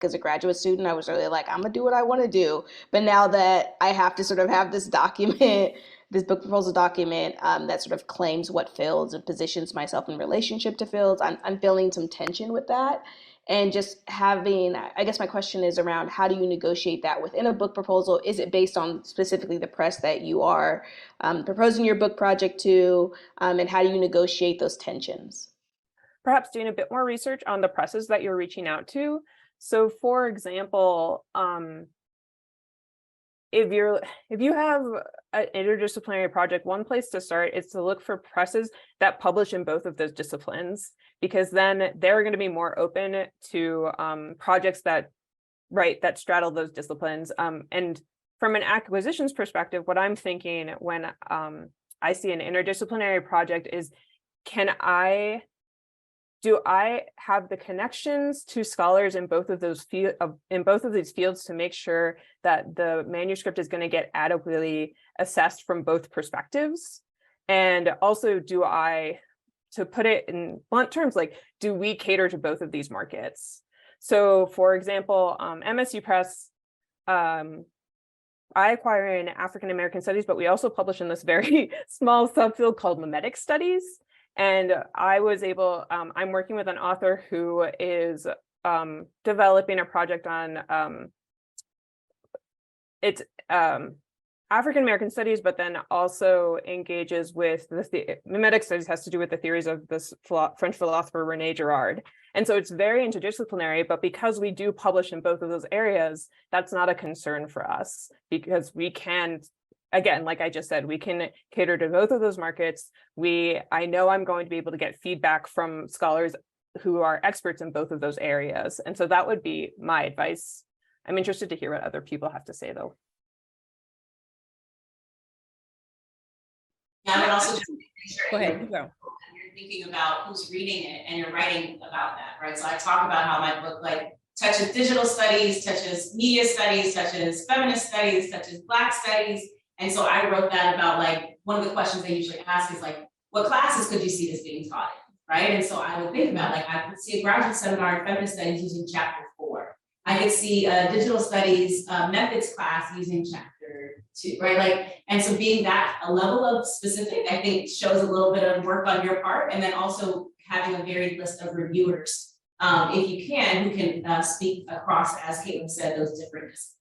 as a graduate student, I was really like, I'm gonna do what I want to do. But now that I have to sort of have this document, this book proposal document that sort of claims what fields and positions myself in relationship to fields, I'm feeling some tension with that. And just having, I guess my question is around how do you negotiate that within a book proposal? Is it based on specifically the press that you are proposing your book project to? And how do you negotiate those tensions? Perhaps doing a bit more research on the presses that you're reaching out to. So for example, if you have an interdisciplinary project, one place to start is to look for presses that publish in both of those disciplines, because then they're going to be more open to projects that straddle those disciplines. And from an acquisitions perspective, what I'm thinking when I see an interdisciplinary project is, do I have the connections to scholars in both of those these fields to make sure that the manuscript is going to get adequately assessed from both perspectives? And also, to put it in blunt terms, like, do we cater to both of these markets? So for example, MSU Press, I acquire in African American studies, but we also publish in this very small subfield called mimetic studies. And I was able, I'm working with an author who is developing a project on African American studies, but then also engages with the mimetic studies, has to do with the theories of this French philosopher René Girard. And so it's very interdisciplinary, but because we do publish in both of those areas, that's not a concern for us, because we can, again, like I just said, we can cater to both of those markets. I know I'm going to be able to get feedback from scholars who are experts in both of those areas. And so that would be my advice. I'm interested to hear what other people have to say, though. Yeah, I would also just make sure Go ahead. you're thinking about who's reading it and you're writing about that, right? So I talk about how my book touches digital studies, touches media studies, touches feminist studies, touches Black studies. And so I wrote that about one of the questions they usually ask is what classes could you see this being taught in, right? And so I would think about I could see a graduate seminar in feminist studies using chapter 4. I could see a digital studies methods class using chapter 2, right? And so being that a level of specific, I think shows a little bit of work on your part, and then also having a varied list of reviewers, if you can, who can speak across, as Caitlin said, those different disciplines.